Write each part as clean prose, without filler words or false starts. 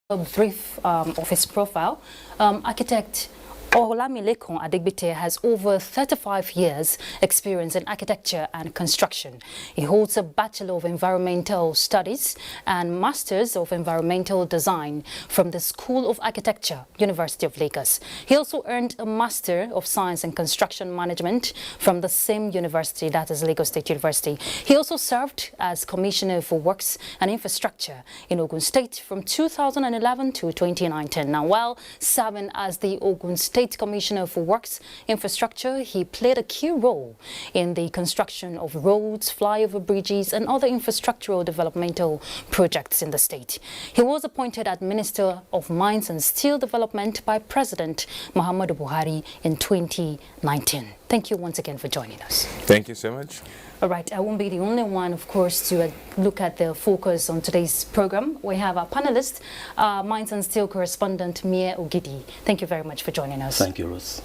A brief of his profile. Architect Olamilekun Adegbite has over 35 years experience in architecture and construction. He holds a Bachelor of Environmental Studies and Masters of Environmental Design from the School of Architecture, University of Lagos. He also earned a Master of Science in Construction Management from the same university, that is Lagos State University. He also served as Commissioner for Works and Infrastructure in Ogun State from 2011 to 2019. Now, while serving as the Ogun State Commissioner for Works Infrastructure, he played a key role in the construction of roads, flyover bridges, and other infrastructural developmental projects in the state. He was appointed as Minister of Mines and Steel Development by President Muhammadu Buhari in 2019. Thank you once again for joining us. Thank you so much. All right, I won't be the only one, of course, to look at the focus on today's program. We have our panelist, Mines and Steel correspondent Mie Ogidi. Thank you very much for joining us. Thank you, Rose.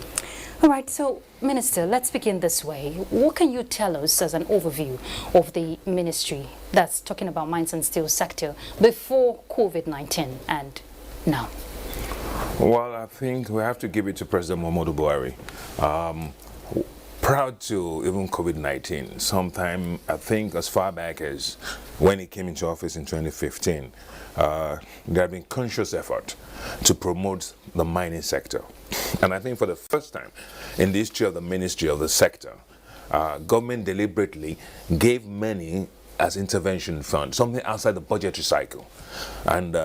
All right, so Minister, let's begin this way. What can you tell us as an overview of the ministry that's talking about mines and steel sector before COVID-19 and now? Well, I think we have to give it to President Muhammadu Buhari. Proud to even COVID-19. Sometime, I think as far back as when he came into office in 2015, there had been conscious effort to promote the mining sector. And I think for the first time in the history of the ministry of the sector, government deliberately gave money as intervention fund, something outside the budgetary cycle. And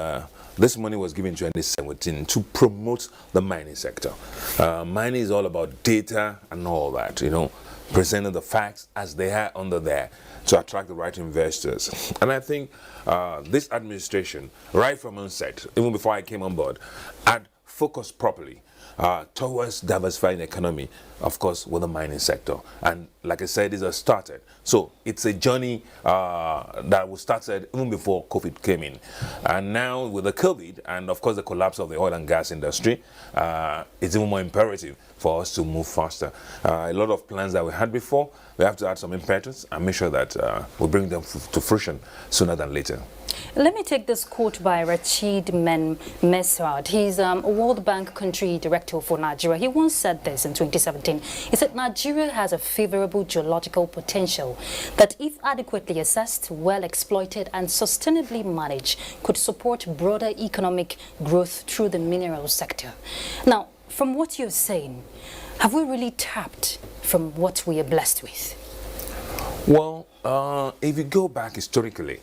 this money was given in 2017 to promote the mining sector. Mining is all about data and all that, you know, presenting the facts as they are under there to attract the right investors. And I think this administration, right from onset, even before I came on board, had focused properly towards diversifying the economy, of course, with the mining sector. And like I said, it has started. So it's a journey that was started even before COVID came in. And now with the COVID and, of course, the collapse of the oil and gas industry, it's even more imperative for us to move faster. A lot of plans that we had before, we have to add some impetus and make sure that we bring them to fruition sooner than later. Let me take this quote by Rachid Mesrad. He's a World Bank country director for Nigeria. He once said this in 2017. He said Nigeria has a favorable geological potential that, if adequately assessed, well exploited and sustainably managed, could support broader economic growth through the mineral sector. Now, from what you're saying, have we really tapped from what we are blessed with? Well, if you go back historically,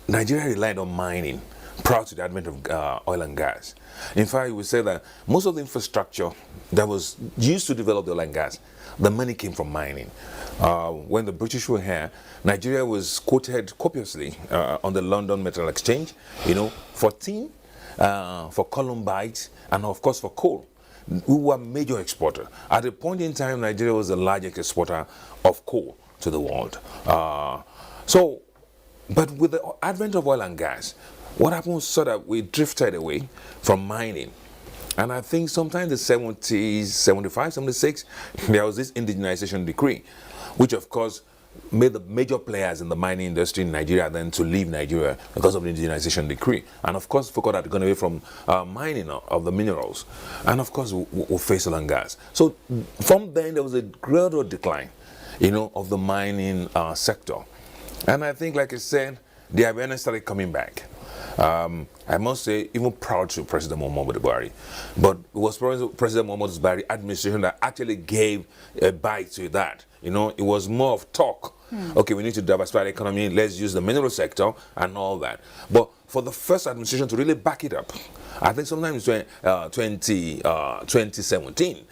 Nigeria relied on mining prior to the advent of oil and gas. In fact, we say that most of the infrastructure that was used to develop the oil and gas, the money came from mining. When the British were here, Nigeria was quoted copiously on the London Metal Exchange, you know, for tin, for columbite, and of course for coal. We were a major exporter. At a point in time, Nigeria was the largest exporter of coal to the world. But with the advent of oil and gas, what happened was sort of we drifted away from mining. And I think sometime in the 70s, 75, 76, there was this indigenization decree, which of course made the major players in the mining industry in Nigeria then to leave Nigeria because of the indigenization decree. And of course, focus had gone away from mining of the minerals. And of course, we face oil and gas. So from then, there was a gradual decline, you know, of the mining sector. And I think, like I said, the awareness started coming back. I must say, even proud to President Muhammadu Buhari. But it was President Muhammadu Buhari administration that actually gave a bite to that. You know, it was more of talk. Okay, we need to diversify the economy, let's use the mineral sector and all that. But for the first administration to really back it up, I think sometimes 2017,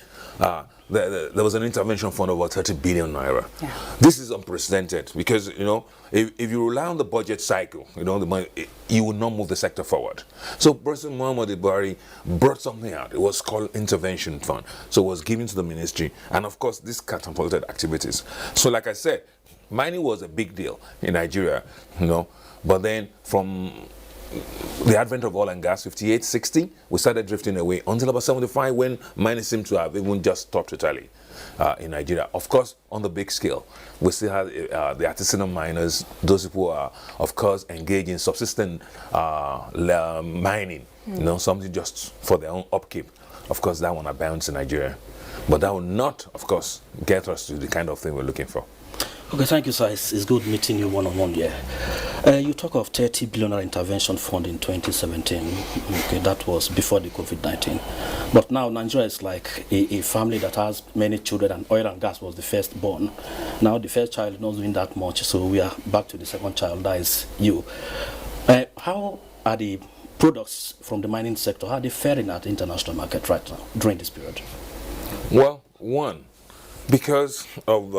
there was an intervention fund of about 30 billion naira. Yeah. This is unprecedented because, you know, if you rely on the budget cycle, you know, the money, you will not move the sector forward. So President Muhammadu Buhari brought something out. It was called intervention fund. So it was given to the ministry. And of course, this catapulted activities. So like I said, mining was a big deal in Nigeria, you know, but then from the advent of oil and gas, 58, 60, we started drifting away until about 75 when mining seemed to have even just stopped totally. in Nigeria. Of course, on the big scale, we still have the artisanal miners, those people who are, of course, engaged in subsistence mining, something just for their own upkeep. Of course, that one abounds in Nigeria. But that will not, of course, get us to the kind of thing we're looking for. Okay, thank you, sir. It's good meeting you one-on-one here. You talk of 30 billion intervention fund in 2017. Okay, that was before the COVID-19. But now Nigeria is like a family that has many children, and oil and gas was the first born. Now the first child is not doing that much, so we are back to the second child, that is you. How are the products from the mining sector, how are they faring at the international market right now during this period? Well, one, because of,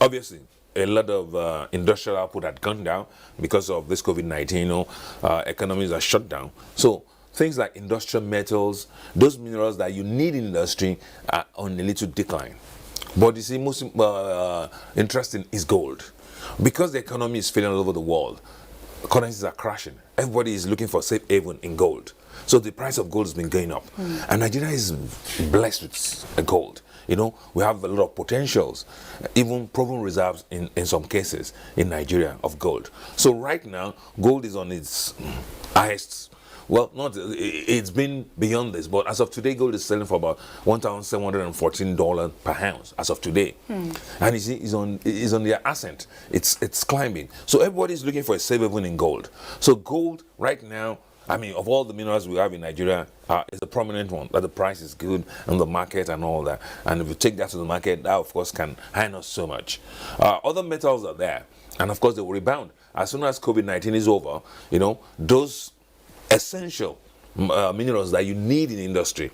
obviously, a lot of industrial output had gone down because of this COVID-19, economies are shut down. So things like industrial metals, those minerals that you need in industry are on a little decline. But you see, most interesting is gold. Because the economy is failing all over the world, currencies are crashing. Everybody is looking for safe haven in gold. So the price of gold has been going up. And Nigeria is blessed with gold. We have a lot of potentials, even proven reserves in some cases in Nigeria of gold. So right now, gold is on its highest. Well, it's been beyond this, but as of today, gold is selling for about $1,714 per ounce as of today. And you see, it's on the ascent. It's climbing. So everybody's looking for a safe haven in gold. So gold right now, I mean, of all the minerals we have in Nigeria, is a prominent one, that the price is good in the market and all that. And if you take that to the market, that of course can earn us so much. Other metals are there, and of course they will rebound. As soon as COVID-19 is over, those essential minerals that you need in industry,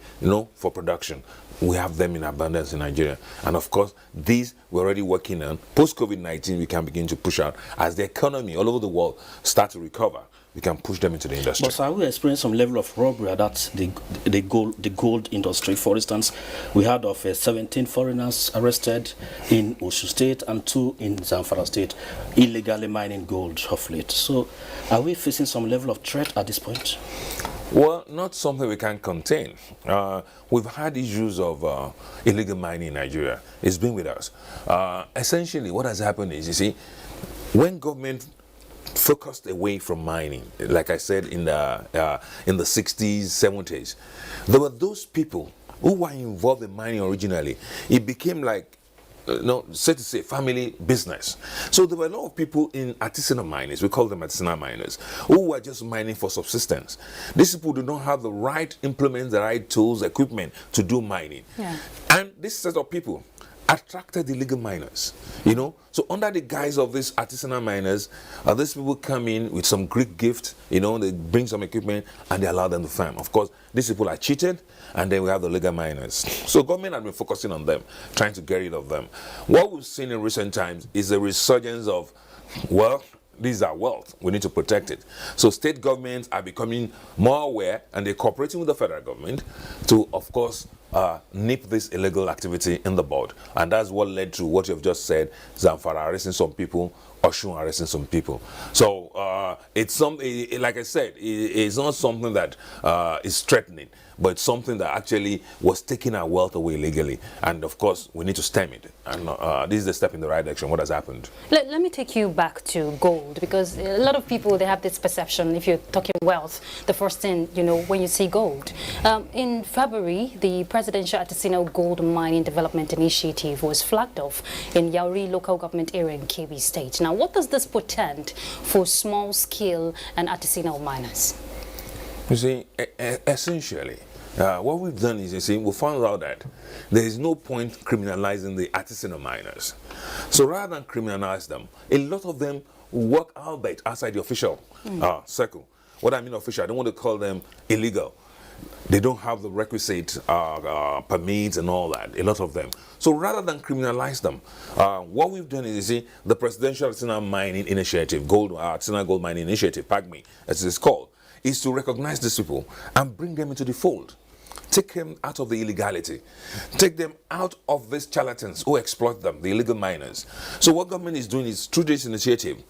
for production, we have them in abundance in Nigeria. And of course, these we're already working on. Post-COVID-19, we can begin to push out as the economy all over the world start to recover. We can push them into the industry. But are we experiencing some level of robbery at the gold industry? For instance, we heard of 17 foreigners arrested in Osun State and 2 in Zamfara State, illegally mining gold of late. So are we facing some level of threat at this point? Well, not something we can contain. We've had issues of illegal mining in Nigeria. It's been with us. Essentially, what has happened is, you see, when government focused away from mining, like I said, in the 60s, 70s, there were those people who were involved in mining originally. It became like, so to say, family business. So there were a lot of people in artisanal miners, we call them artisanal miners, who were just mining for subsistence. These people do not have the right implements, the right tools, equipment to do mining. Yeah. And this set of people attracted illegal miners, So under the guise of these artisanal miners, these people come in with some Greek gift, they bring some equipment and they allow them to farm. Of course, these people are cheated, and then we have the legal miners. So government has been focusing on them, trying to get rid of them. What we've seen in recent times is a resurgence of, these are wealth. We need to protect it. So state governments are becoming more aware, and they're cooperating with the federal government to, of course, nip this illegal activity in the bud. And that's what led to what you've just said, Zamfara arresting some people, Osun arresting some people. So it's something, like I said, it's not something that is threatening, but it's something that actually was taking our wealth away illegally. And of course, we need to stem it. And this is a step in the right direction. What has happened? Let me take you back to gold, because a lot of people, they have this perception, if you're talking wealth, the first thing, when you see gold. In February, the Presidential Artisanal Gold Mining Development Initiative was flagged off in Yauri local government area in Kebbi State. Now, what does this portend for small-scale and artisanal miners? You see, essentially, what we've done is, we found out that there is no point criminalizing the artisanal miners. So rather than criminalize them, a lot of them work albeit outside the official circle. What I mean official, I don't want to call them illegal. They don't have the requisite permits and all that, a lot of them. So rather than criminalize them, what we've done is, the Presidential Artisanal Mining Initiative, Artisanal Gold Mining Initiative, PAGMI, as it's called, is to recognize these people and bring them into the fold. Take them out of the illegality. Take them out of these charlatans who exploit them, the illegal miners. So what government is doing is, through this initiative,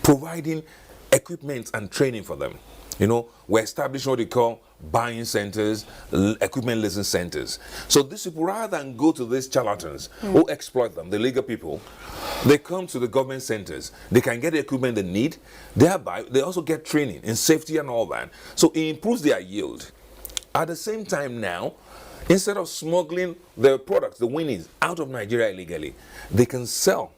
providing equipment and training for them. You know, we're establishing what we call buying centers, equipment leasing centers. So these people, rather than go to these charlatans who exploit them, the legal people, they come to the government centers. They can get the equipment they need. Thereby, they also get training in safety and all that. So it improves their yield. At the same time now, instead of smuggling their products, the winnings, out of Nigeria illegally, they can sell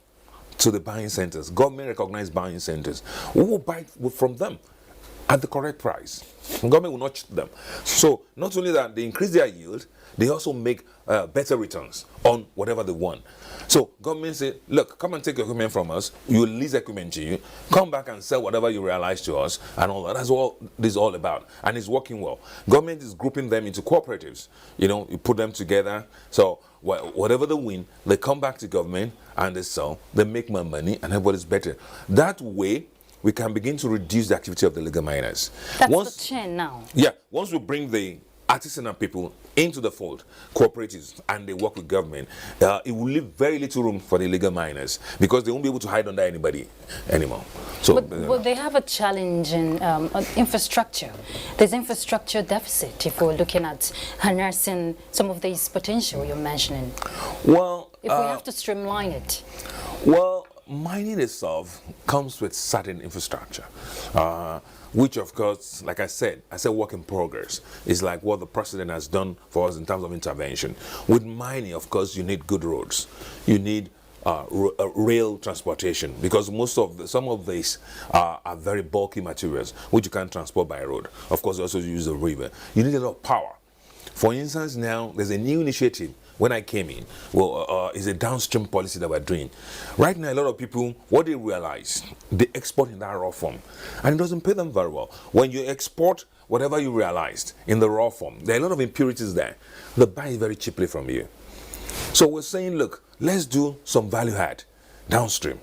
to the buying centers, government-recognized buying centers. We will buy from them at the correct price. The government will not cheat them. So not only that, they increase their yield, they also make better returns on whatever they want. So government say, look, come and take your equipment from us. You will lease equipment to you. Come back and sell whatever you realize to us and all that. That's all this is all about. And it's working well. Government is grouping them into cooperatives. You know, you put them together. So whatever they win, they come back to government and they sell. They make more money and everybody's better. That way, we can begin to reduce the activity of the illegal miners. That's the chain now. Yeah, once we bring the artisanal people into the fold, cooperatives, and they work with government, it will leave very little room for the illegal miners because they won't be able to hide under anybody anymore. So, but they have a challenge in infrastructure. There's infrastructure deficit if we're looking at harnessing some of these potential you're mentioning. Well, if we have to streamline it. Well, mining itself comes with certain infrastructure, which of course, like I said work in progress. It's like what the president has done for us in terms of intervention. With mining, of course, you need good roads. You need rail transportation because some of these are very bulky materials which you can't transport by road. Of course, you also use the river. You need a lot of power. For instance, now there's a new initiative. When I came in, is a downstream policy that we're doing. Right now, a lot of people, what they realize, they export in that raw form. And it doesn't pay them very well. When you export whatever you realized in the raw form, there are a lot of impurities there. They buy it very cheaply from you. So we're saying, look, let's do some value add downstream.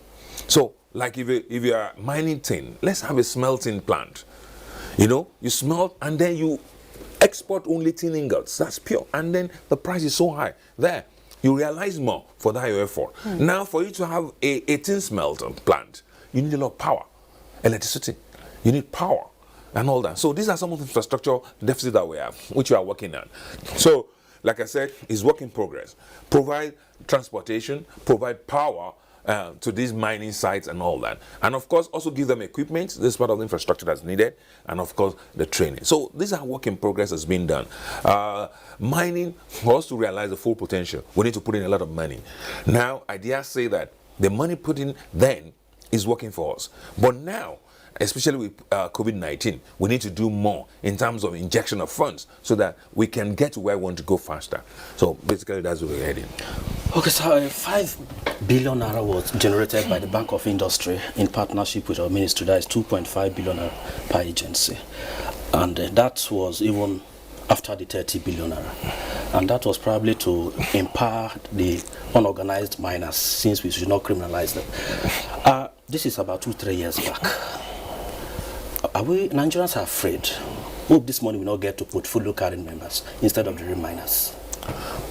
So, like if you are mining tin, let's have a smelting plant. You know, you smelt and then you export only tin ingots. That's pure. And then the price is so high. There, you realize more for that your effort. Now, for you to have a tin smelter plant, you need a lot of power, electricity. You need power and all that. So these are some of the infrastructure deficits that we have, which we are working on. So, like I said, it's work in progress. Provide transportation, provide power to these mining sites and all that. And of course, also give them equipment. This is part of the infrastructure that's needed. And of course, the training. So these are work in progress that's been done. Mining, for us to realize the full potential, we need to put in a lot of money. Now, I dare say that the money put in then is working for us. But now, especially with COVID-19, we need to do more in terms of injection of funds so that we can get to where we want to go faster. So basically, that's where we're heading. Okay, so 5 billion naira was generated by the Bank of Industry in partnership with our ministry. That is 2.5 billion naira per agency. And that was even after the 30 billion naira. And that was probably to empower the unorganized miners, since we should not criminalize them. This is about 2-3 years back. Nigerians are afraid. Hope this money will not get to portfolio carrying members instead of the real miners.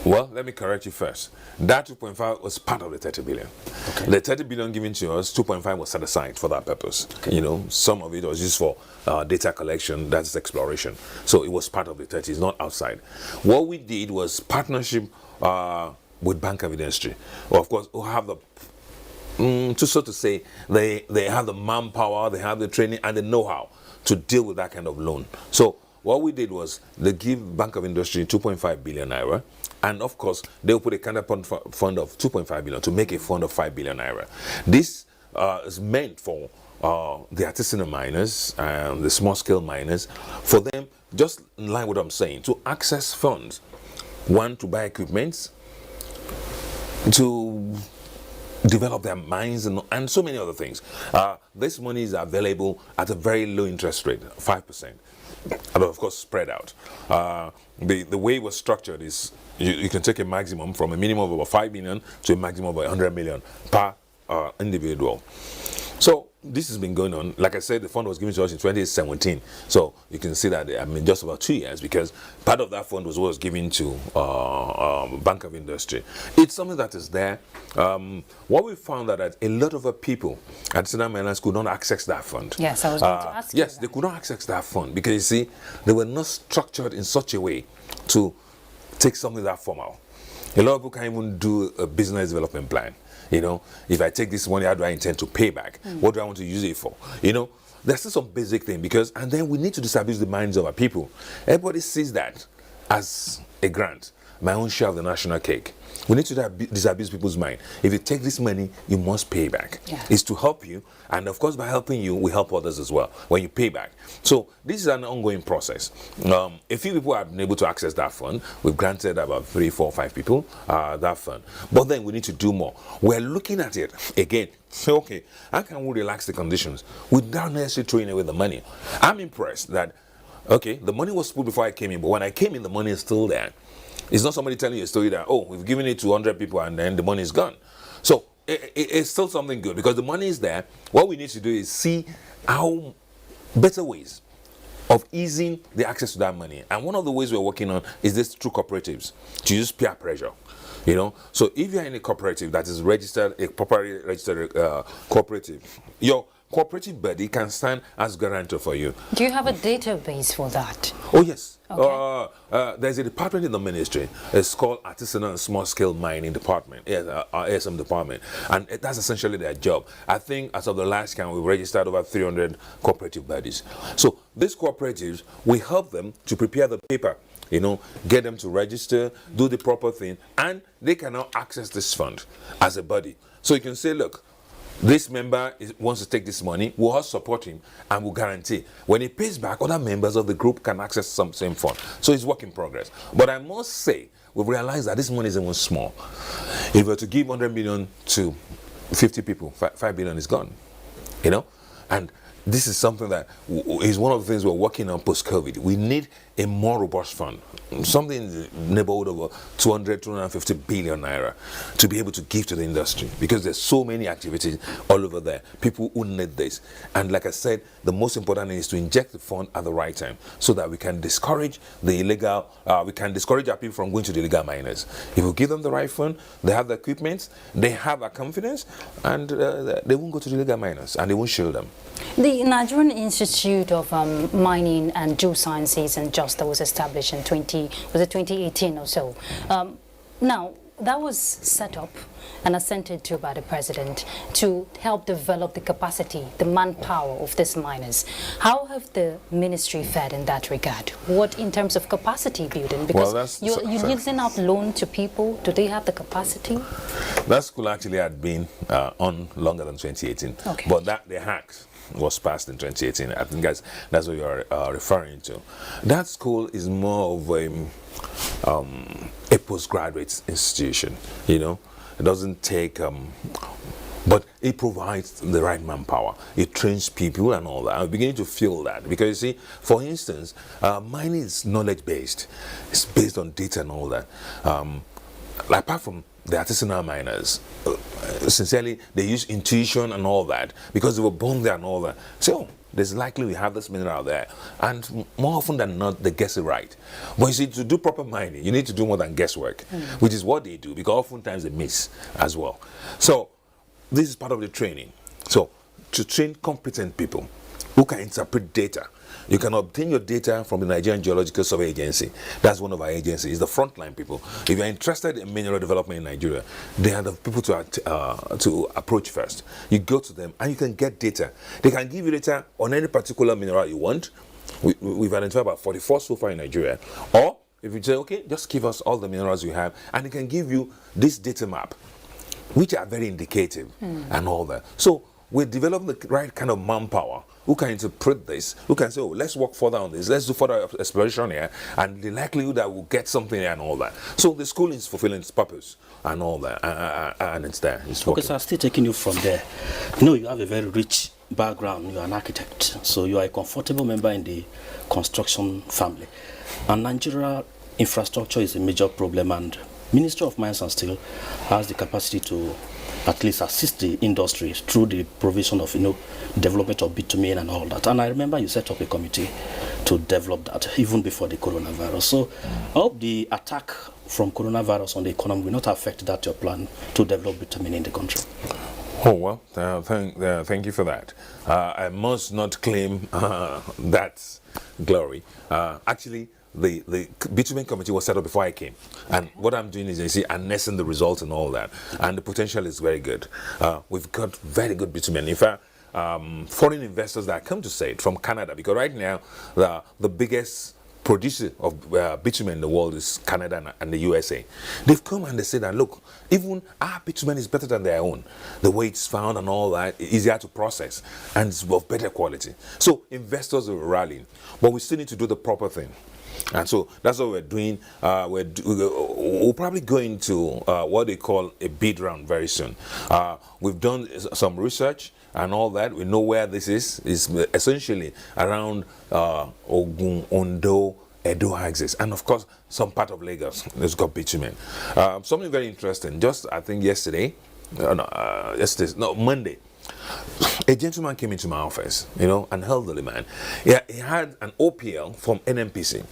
Well, let me correct you first. That 2.5 was part of the 30 billion. Okay. The 30 billion given to us, 2.5 was set aside for that purpose. Okay. You know, some of it was used for data collection, that's exploration. So it was part of the 30, it's not outside. What we did was partnership with Bank of Industry. Well, of course, who have the so to say, they have the manpower, they have the training and the know-how to deal with that kind of loan. So what we did was they give Bank of Industry 2.5 billion naira, and of course they'll put a counterpart fund of 2.5 billion to make a fund of 5 billion naira. This is meant for the artisanal miners and the small-scale miners, for them, just in line with what I'm saying, to access funds. One, to buy equipment, to develop their mines and so many other things. This money is available at a very low interest rate, 5%, but of course spread out. The way it was structured is you can take a maximum from a minimum of about 5 million to a maximum of 100 million per individual. So this has been going on. Like I said, the fund was given to us in 2017. So you can see that, I mean, just about 2 years, because part of that fund was given to Bank of Industry. It's something that is there. What we found that a lot of people at Sinam Islands could not access that fund. Yes, I was going to ask you Yes, they could not access that fund because, you see, they were not structured in such a way to take something that formal. A lot of people can't even do a business development plan. You know, if I take this money, how do I intend to pay back? What do I want to use it for? You know, there's still some basic thing, because, and then we need to disabuse the minds of our people. Everybody sees that as a grant, my own share of the national cake. We need to disabuse people's mind. If you take this money, you must pay back. Yeah. It's to help you, and of course, by helping you, we help others as well when you pay back. So this is an ongoing process. A few people have been able to access that fund. We've granted about 3, 4, 5 people that fund. But then we need to do more. We're looking at it again. So, okay, how can we relax the conditions without necessarily throwing away the money? I'm impressed that, okay, the money was put before I came in, but when I came in, the money is still there. It's not somebody telling you a story that, oh, we've given it to 100 people and then the money is gone. So it's still something good, because the money is there. What we need to do is see how better ways of easing the access to that money. And one of the ways we're working on is this through cooperatives, to use peer pressure. You know, so if you're in a cooperative that is registered, a properly registered cooperative, your cooperative body can stand as guarantor for you. Do you have a database for that? Oh, yes. Okay. There's a department in the ministry. It's called Artisanal and Small Scale Mining Department, ASM department. And that's essentially their job. I think as of the last count, we've registered over 300 cooperative bodies. So these cooperatives, we help them to prepare the paper, you know, get them to register, do the proper thing, and they can now access this fund as a body. So you can say, look, this member wants to take this money, we'll all support him, and we'll guarantee when he pays back, other members of the group can access some same fund. So it's work in progress. But I must say, we've realized that this money is even small. If we were to give 100 million to 50 people, 5 billion is gone. You know? And this is something that is one of the things we're working on post-COVID. We need a more robust fund, something in the neighborhood of 200, 250 billion naira to be able to give to the industry, because there's so many activities all over there, people who need this. And like I said, the most important thing is to inject the fund at the right time so that we can discourage the illegal, we can discourage our people from going to the illegal miners. If we give them the right fund, they have the equipment, they have our confidence, and they won't go to the illegal miners and they won't shield them. The Nigerian Institute of Mining and Geosciences and that was established in 2018 or so. Now, that was set up and assented to by the president to help develop the capacity, the manpower of these miners. How have the ministry fared in that regard? What in terms of capacity building? Because you're using out loan to people. Do they have the capacity? That school actually had been on longer than 2018, okay. But the hack was passed in 2018. I think that's what you're referring to. That school is more of a postgraduate institution, you know. It doesn't take, but it provides the right manpower. It trains people and all that. I'm beginning to feel that, because you see, for instance, mining is knowledge-based. It's based on data and all that. Apart from the artisanal miners, sincerely, they use intuition and all that, because they were born there and all that. So there's likely we have this mineral there, and more often than not, they guess it right. But you see, to do proper mining, you need to do more than guesswork, which is what they do, because oftentimes they miss as well. So this is part of the training. So to train competent people who can interpret data. You can obtain your data from the Nigerian Geological Survey Agency. That's one of our agencies, the frontline people. If you're interested in mineral development in Nigeria, they are the people to approach first. You go to them and you can get data. They can give you data on any particular mineral you want. We've identified about 44 so far in Nigeria. Or if you say, okay, just give us all the minerals you have, and they can give you this data map, which are very indicative and all that. So we develop the right kind of manpower who can interpret this, who can say, oh, let's work further on this, let's do further exploration here, and the likelihood that we'll get something here and all that. So the school is fulfilling its purpose and all that, and it's there. It's okay, so I'm still taking you from there. You know, you have a very rich background, you're an architect, so you are a comfortable member in the construction family. And Nigeria infrastructure is a major problem, and Ministry of Mines and Steel has the capacity to at least assist the industry through the provision of, development of bitumen and all that. And I remember you set up a committee to develop that even before the coronavirus. So I hope the attack from coronavirus on the economy will not affect that your plan to develop bitumen in the country. Oh, well, thank you for that. I must not claim that glory. Actually, the bitumen committee was set up before I came. And what I'm doing is, you see, harnessing the results and all that. And the potential is very good. We've got very good bitumen. In fact, foreign investors that come to say it from Canada, because right now, the biggest producer of bitumen in the world is Canada and the USA. They've come and they say that, look, even our bitumen is better than their own. The way it's found and all that, easier to process, and it's of better quality. So investors are rallying, but we still need to do the proper thing. And so that's what we're doing. We'll probably go into what they call a bid round very soon. We've done some research and all that. We know where this is. It's essentially around Ogun, Ondo, Edo axis, and of course some part of Lagos. It's got bitumen. Something very interesting. Just I think Monday. A gentleman came into my office, an elderly man. He had an OPL from NNPC.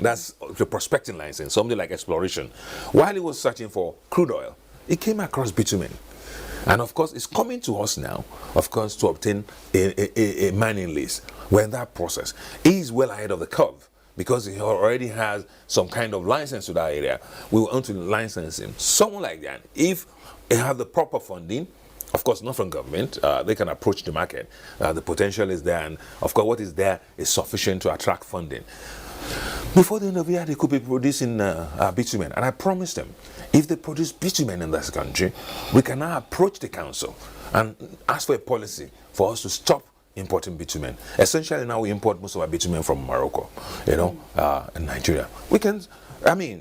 That's the prospecting license, something like exploration. While he was searching for crude oil, he came across bitumen. And of course, it's coming to us now, of course, to obtain a mining lease. We're in that process. He's well ahead of the curve because he already has some kind of license to that area. We want to license him. Someone like that, if they have the proper funding, of course, not from government, they can approach the market. The potential is there, and of course, what is there is sufficient to attract funding. Before the end of the year, they could be producing bitumen. And I promised them, if they produce bitumen in this country, we can now approach the council and ask for a policy for us to stop importing bitumen. Essentially, now we import most of our bitumen from Morocco, and Nigeria. We can,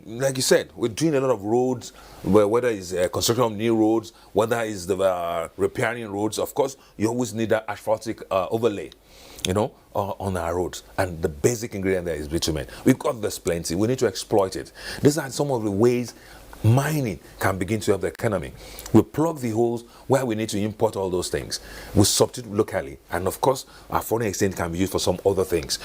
like you said, we're doing a lot of roads, whether it's construction of new roads, whether it's the repairing roads. Of course, you always need that asphaltic overlay, on our roads. And the basic ingredient there is bitumen. We've got this plenty. We need to exploit it. These are some of the ways mining can begin to help the economy. We plug the holes where we need to import all those things. We substitute locally. And of course, our foreign exchange can be used for some other things,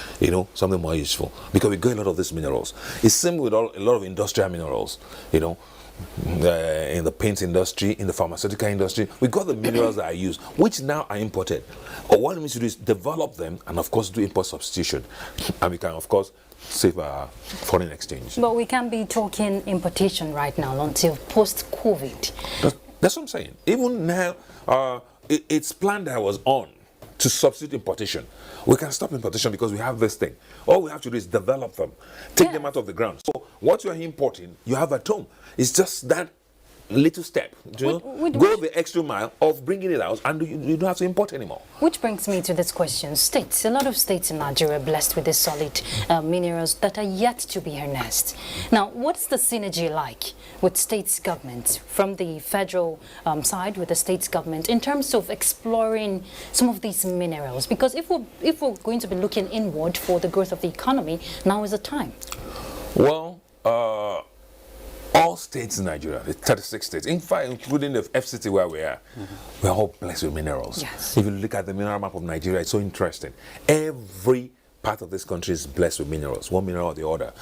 something more useful. Because we got a lot of these minerals. It's similar with a lot of industrial minerals, in the paint industry, in the pharmaceutical industry. We got the minerals that are used, which now are imported. Or what we need to do is develop them and, of course, do import substitution. And we can, of course, save our foreign exchange. But we can't be talking importation right now until post-COVID. That's what I'm saying. Even now, it's planned that I was on to substitute importation. We can stop importation because we have this thing. All we have to do is develop them, take them out of the ground. So what you are importing, you have at home. It's just that little step. Go the extra mile of bringing it out, and you don't have to import anymore. Which brings me to this question. States, a lot of states in Nigeria are blessed with these solid minerals that are yet to be harnessed. Now, what's the synergy like with states government, from the federal side with the states government, in terms of exploring some of these minerals? Because if we're going to be looking inward for the growth of the economy, now is the time. Well, all states in Nigeria, the 36 states, in fact, including the FCT where we are, we're all blessed with minerals. Yes. If you look at the mineral map of Nigeria, it's so interesting. Every part of this country is blessed with minerals, one mineral or the other.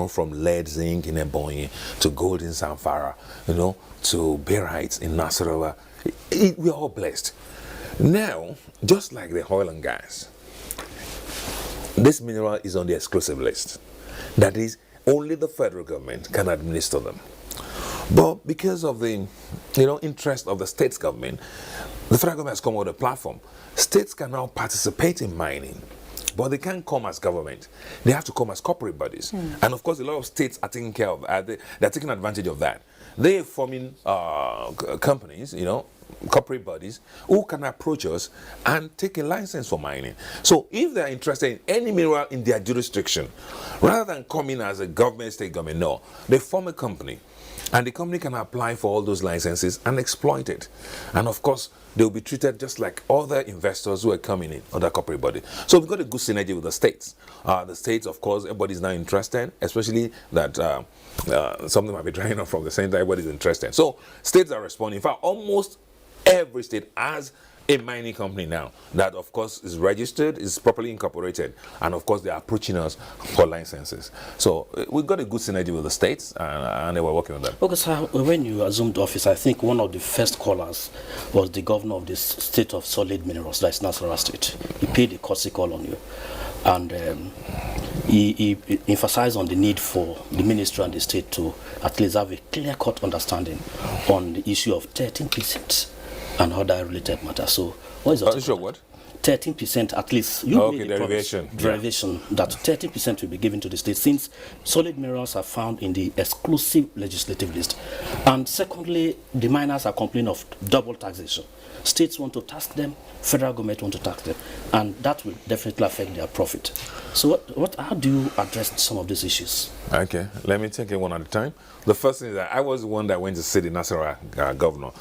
From lead, zinc in Ebonyi, to gold in Zamfara, to barites in Nasarawa. We're all blessed. Now, just like the oil and gas, this mineral is on the exclusive list. That is, only the federal government can administer them. But because of the interest of the states government, the federal government has come with a platform. States can now participate in mining, but they can't come as government. They have to come as corporate bodies. And of course, a lot of states are taking care of they're taking advantage of that. They're forming companies, corporate bodies who can approach us and take a license for mining. So if they're interested in any mineral in their jurisdiction, rather than coming as a government, state government, no, they form a company. And the company can apply for all those licenses and exploit it. And of course, they'll be treated just like other investors who are coming in on that corporate body. So we've got a good synergy with the states. The states, of course, everybody's now interested, especially that something might be drying up from the center, everybody's interested. So states are responding. In fact, almost Every state has a mining company now that, of course, is registered, is properly incorporated, and of course, they are approaching us for licenses. So we've got a good synergy with the states, and they were working on that. Okay, sir, when you assumed office, I think one of the first callers was the governor of the state of solid minerals, that's Nasarawa State. He paid a courtesy call on you, and he emphasized on the need for the ministry and the state to at least have a clear-cut understanding on the issue of 13% and other related matters. So, what is that? Sure, what? 13% at least. You made the derivation. derivation that 30% will be given to the state since solid minerals are found in the exclusive legislative list. And secondly, the miners are complaining of double taxation. States want to tax them, federal government want to tax them, and that will definitely affect their profit. So how do you address some of these issues? Okay, let me take it one at a time. The first thing is that I was the one that went to see the Nasarawa governor,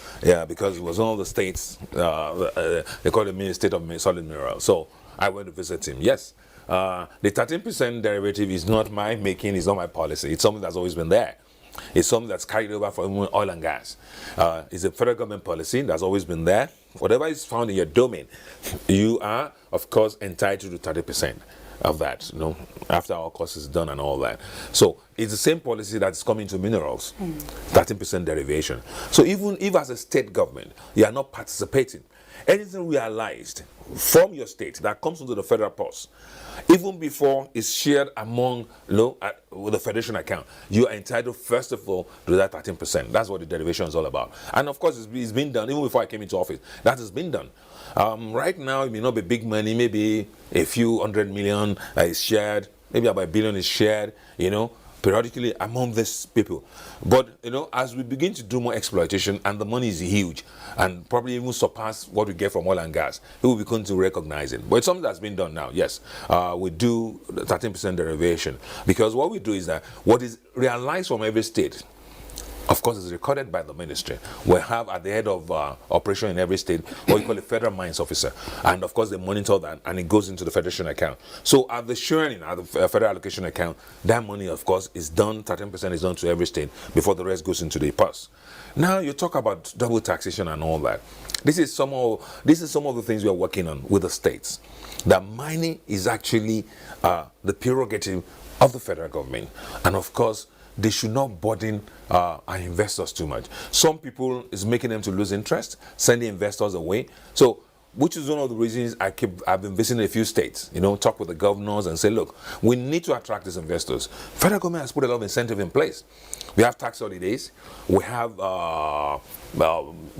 because it was one of the states, they call it the state of solid minerals. So I went to visit him. Yes, the 13% derivative is not my making, it's not my policy. It's something that's always been there. It's something that's carried over from oil and gas. It's a federal government policy that's always been there. Whatever is found in your domain, you are, of course, entitled to 30% of that, after our cost is done and all that. So it's the same policy that's coming to minerals, 13% derivation. So even if as a state government, you are not participating, anything realized from your state that comes into the federal purse, even before it's shared among, with the federation account, you are entitled, first of all, to that 13%. That's what the derivation is all about. And of course, it's been done, even before I came into office. That has been done. Right now, it may not be big money, maybe a few 100 million is shared, maybe about $1 billion is shared, periodically among these people. But, as we begin to do more exploitation, and the money is huge, and probably even surpass what we get from oil and gas, we will begin to recognize it. But it's something that's been done now, yes. We do 13% derivation, because what we do is that what is realized from every state, of course, is recorded by the ministry. We have at the head of operation in every state what we call a federal mines officer. And of course, they monitor that and it goes into the federation account. So at the sharing, at the federal allocation account, that money, of course, is done, 13% is done to every state before the rest goes into the purse. Now, you talk about double taxation and all that. This is some of the things we are working on with the states. That mining is actually the prerogative of the federal government. And of course, they should not burden our investors too much. Some people is making them to lose interest, sending investors away. So, which is one of the reasons I've been visiting a few states, talk with the governors and say, look, we need to attract these investors. Federal government has put a lot of incentive in place. We have tax holidays, we have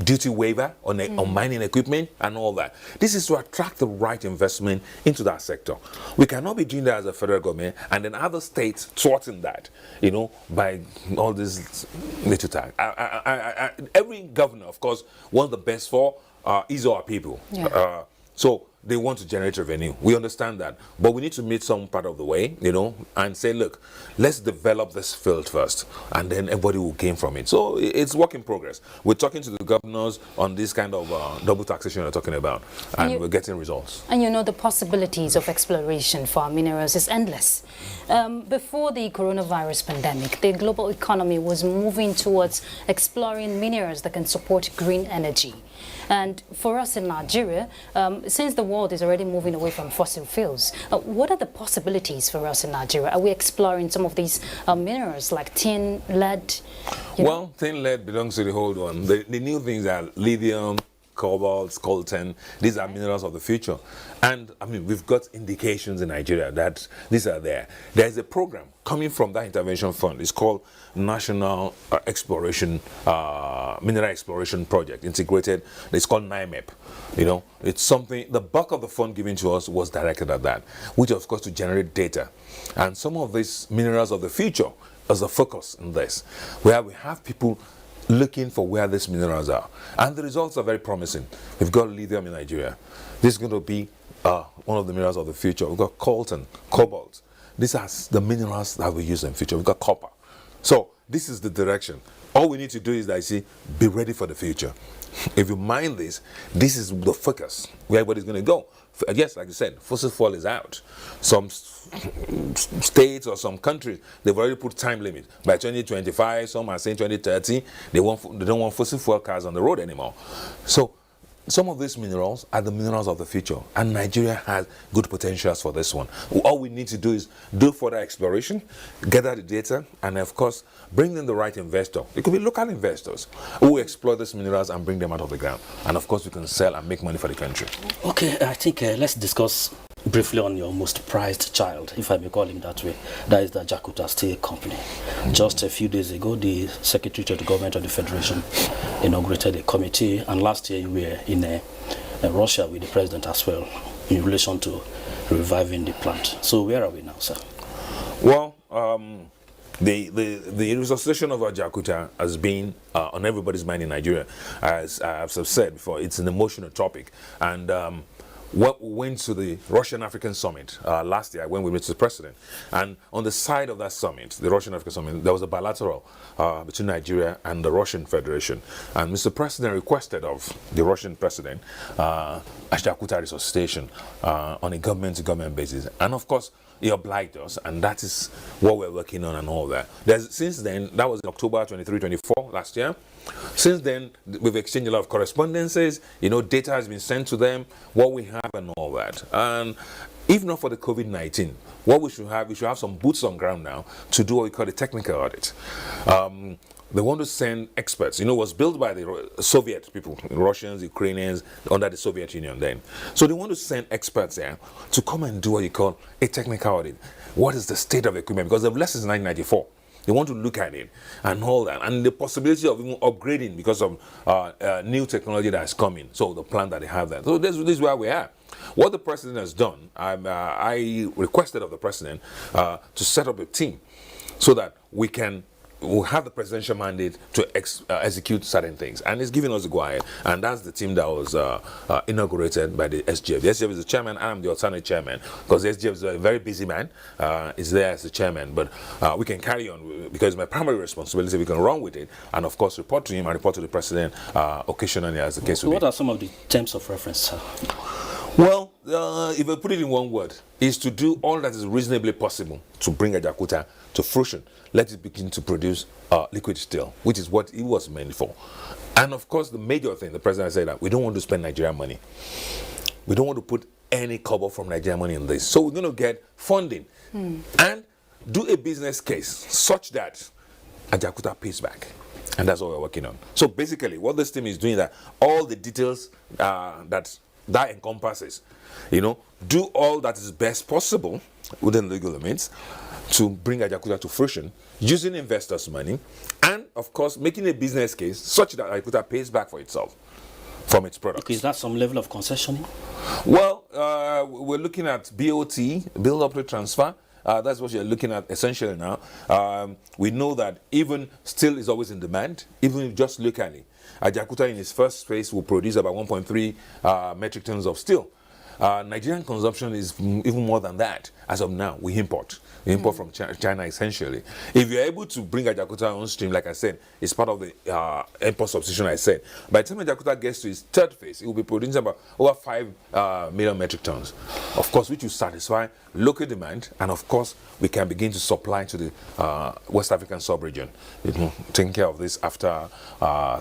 duty waiver on mining equipment and all that. This is to attract the right investment into that sector. We cannot be doing that as a federal government and then other states thwarting that, by all this little tax. Every governor, of course, wants the best for is our people. Yeah. So they want to generate revenue. We understand that. But we need to meet some part of the way, and say, look, let's develop this field first, and then everybody will gain from it. So it's work in progress. We're talking to the governors on this kind of double taxation we're talking about, and we're getting results. And the possibilities of exploration for our minerals is endless. Before the coronavirus pandemic, the global economy was moving towards exploring minerals that can support green energy. And for us in Nigeria, since the world is already moving away from fossil fuels, what are the possibilities for us in Nigeria? Are we exploring some of these minerals like tin, lead? Well, tin, lead belongs to the old one. The new things are lithium, cobalt, coltan. These are minerals of the future. And we've got indications in Nigeria that these are there. There's a program coming from that intervention fund. It's called National Mineral Exploration Project, integrated. It's called NIMEP. It's something, the bulk of the fund given to us was directed at that, which of course to generate data. And some of these minerals of the future as a focus in this, where we have people looking for where these minerals are. And the results are very promising. We've got lithium in Nigeria. This is going to be one of the minerals of the future. We've got coltan, cobalt. These are the minerals that we use in the future. We've got copper. So this is the direction. All we need to do is, I see, be ready for the future. If you mind this, this is the focus where everybody's going to go. Yes, like you said, fossil fuel is out. Some states or some countries, they've already put time limit. By 2025, some are saying 2030, they don't want fossil fuel cars on the road anymore. So some of these minerals are the minerals of the future, and Nigeria has good potentials for this one. All we need to do is do further exploration, gather the data, and of course, bring in the right investor. It could be local investors who will explore these minerals and bring them out of the ground. And of course, we can sell and make money for the country. Okay, I think let's discuss briefly on your most prized child, if I may call him that way. That is the Jakarta Steel Company. Just a few days ago, the Secretary to the Government of the Federation inaugurated a committee, and last year we were in Russia with the President as well in relation to reviving the plant. So where are we now, sir? Well, the resuscitation of Jakarta has been on everybody's mind in Nigeria. As I've said before, it's an emotional topic. And what we went to the Russian African Summit last year when we met the president, and on the side of that summit, the Russian African Summit, there was a bilateral between Nigeria and the Russian Federation, and Mr. President requested of the Russian president Jakarta resuscitation on a government-to-government basis, and of course he obliged us, and that is what we're working on and all that. Since then, that was in October 23-24 last year. Since then, we've exchanged a lot of correspondences, data has been sent to them, what we have and all that. And if not for the COVID-19, what we should have some boots on ground now to do what we call a technical audit. They want to send experts. It was built by the Soviet people, Russians, Ukrainians, under the Soviet Union then. So they want to send experts there to come and do what you call a technical audit. What is the state of the equipment? Because they've left since 1994. They want to look at it and all that, and the possibility of even upgrading because of new technology that is coming. So the plan that they have there. So this is where we are. What the president has done, I requested of the president to set up a team so that we'll have the presidential mandate to execute certain things, and it's giving us a go-ahead, and that's the team that was inaugurated by the SGF. The SGF is the chairman, and I'm the alternate chairman, because the SGF is a very busy man, is there as the chairman, but we can carry on, because it's my primary responsibility. We can run with it, and of course report to him and report to the president occasionally as the case will be. What are some of the terms of reference, sir? Well, if I put it in one word, is to do all that is reasonably possible to bring Jakarta to fruition. Let it begin to produce liquid steel, which is what it was meant for. And of course, the major thing, the president said that we don't want to spend Nigerian money. We don't want to put any cover from Nigerian money in this. So we're going to get funding and do a business case such that Jakarta pays back. And that's what we're working on. So basically, what this team is doing, that all the details that encompasses, do all that is best possible within legal limits to bring Jakarta to fruition, using investors' money, and of course making a business case such that Jakarta pays back for itself from its products. Okay, is that some level of concessioning? Well, we're looking at BOT, build up to transfer. That's what you're looking at essentially now. We know that even steel is always in demand, even if just locally. Jakarta in its first phase will produce about 1.3 metric tons of steel. Nigerian consumption is even more than that. As of now, we import. We import from China essentially. If you're able to bring Jakarta on stream, like I said, it's part of the import substitution I said. By the time Jakarta gets to its third phase, it will be producing about over 5 million metric tons. Of course, which will satisfy local demand, and of course, we can begin to supply to the West African sub-region, taking care of this after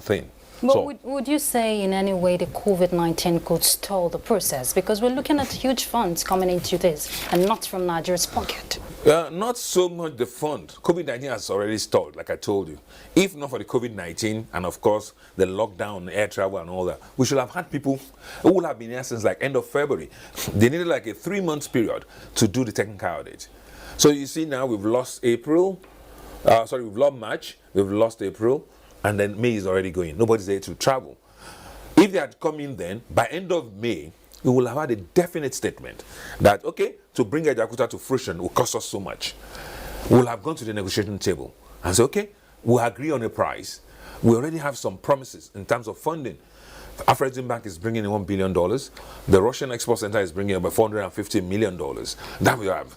thing. But So, would you say in any way the COVID-19 could stall the process? Because we're looking at huge funds coming into this and not from Nigeria's pocket. not so much the fund. COVID-19 has already stalled, like I told you. If not for the COVID-19 and, of course, the lockdown, air travel and all that, we should have had people who would have been here since like end of February. They needed like a 3-month period to do the technical audit. So you see now we've lost April, we've lost March, we've lost April, and then May is already going. Nobody's there to travel. If they had come in then, by end of May, we will have had a definite statement that, okay, to bring Jakarta to fruition will cost us so much. We'll have gone to the negotiation table and say, okay, we'll agree on a price. We already have some promises in terms of funding. Afreximbank is bringing in $1 billion. The Russian Export Center is bringing about $450 million. That we have.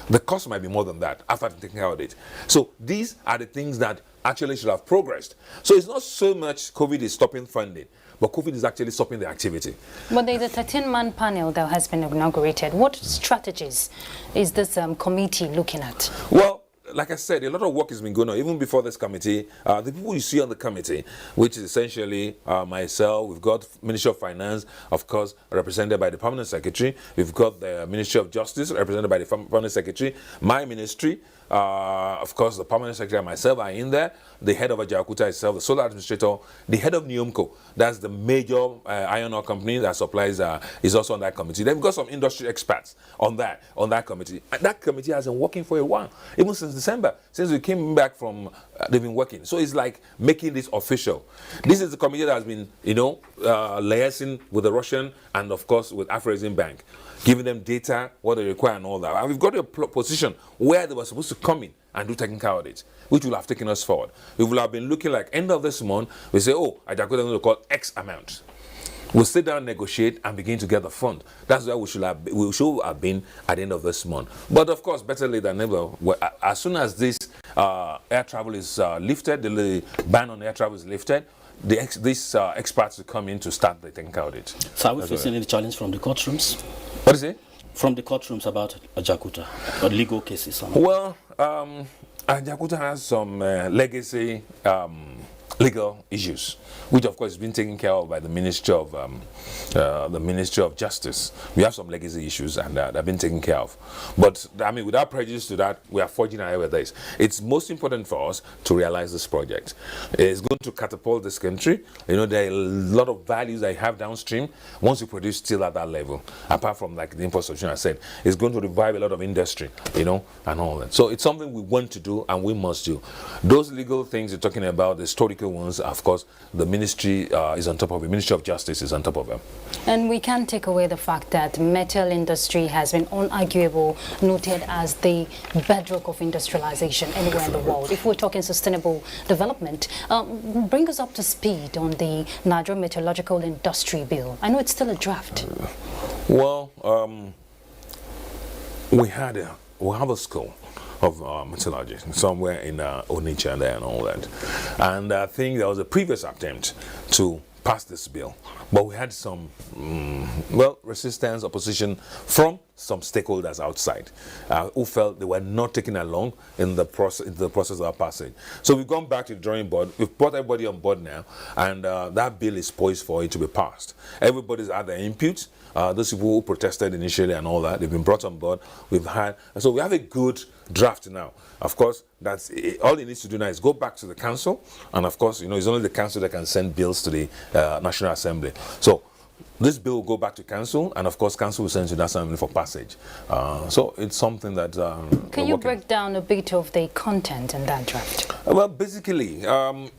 The cost might be more than that after taking out it. So these are the things that actually should have progressed. So it's not so much COVID is stopping funding, but COVID is actually stopping the activity. But there's a 13-man panel that has been inaugurated. What strategies is this committee looking at? Well, like I said, a lot of work has been going on even before this committee. The people you see on the committee, which is essentially myself, we've got Ministry of Finance, of course, represented by the Permanent Secretary. We've got the Ministry of Justice, represented by the Permanent Secretary. My ministry, of course, the Permanent Secretary and myself are in there. The head of Ajaokuta itself, the Solar Administrator, the head of NEOMCO, that's the major iron ore company that supplies, is also on that committee. Then we've got some industry experts on that committee. And that committee has been working for a while, even since December, since we came back from, they've been working. So it's like making this official. This is the committee that has been, liaising with the Russian and, of course, with Afreximbank, giving them data, what they require and all that. And we've got a position where they were supposed to come in and do technical audits, which will have taken us forward. We will have been looking like end of this month, we say, oh, Ajaokuta is going to call X amount. We'll sit down, negotiate, and begin to get the fund. That's where we should have been at the end of this month. But of course, better late than never. As soon as this air travel is lifted, the ban on air travel is lifted, these experts will come in to start the technical audit. So are we facing any challenge from the courtrooms? What is it? From the courtrooms about Ajaokuta, or legal cases? Well, Ajaokuta has some legacy legal issues, which of course has been taken care of by the Ministry of Justice. We have some legacy issues and they've been taken care of. But I mean, without prejudice to that, we are forging ahead with this. It's most important for us to realize this project. It's going to catapult this country. There are a lot of values that you have downstream once you produce steel at that level. Apart from like the infrastructure I said, it's going to revive a lot of industry, and all that. So it's something we want to do and we must do. Those legal things you're talking about, the historical ones, of course, the ministry is on top of it. Ministry of Justice is on top of them. And we can't take away the fact that metal industry has been unarguable, noted as the bedrock of industrialization anywhere in the world. If we're talking sustainable development, bring us up to speed on the Nigeria Metallurgical Industry Bill. I know it's still a draft. Well, we have a school of metallurgy somewhere in Onitsha there and all that, and I think there was a previous attempt to pass this bill, but we had some resistance, opposition from some stakeholders outside who felt they were not taken along in the process of passage. So we've gone back to the drawing board. We've brought everybody on board now, and that bill is poised for it to be passed. Everybody's had their input. Those people who protested initially and all that, they've been brought on board. So we have a good draft now. Of course, that's all it needs to do now is go back to the council, and of course, it's only the council that can send bills to the National Assembly. So this bill will go back to council, and of course, council will send to the National Assembly for passage. So it's something that can you break down a bit of the content in that draft? Well, basically,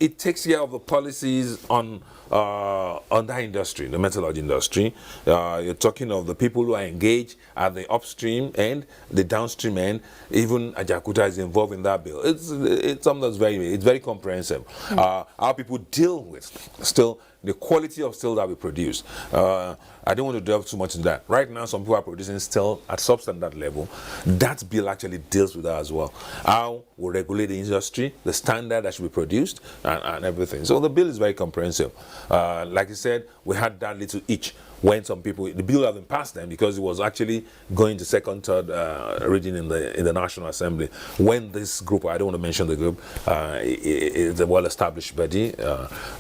it takes care of the policies on that industry, the metallurgy industry. You're talking of the people who are engaged at the upstream end, the downstream end. Even Ajaokuta is involved in that bill. It's something that's very comprehensive. How people deal with still the quality of steel that we produce. I don't want to delve too much into that. Right now, some people are producing steel at substandard level. That bill actually deals with that as well. How we regulate the industry, the standard that should be produced, and everything. So the bill is very comprehensive. Like I said, we had that little itch when some people, the bill hasn't passed them because it was actually going to second, third reading in the National Assembly. When this group, I don't want to mention the group, it's a well-established body,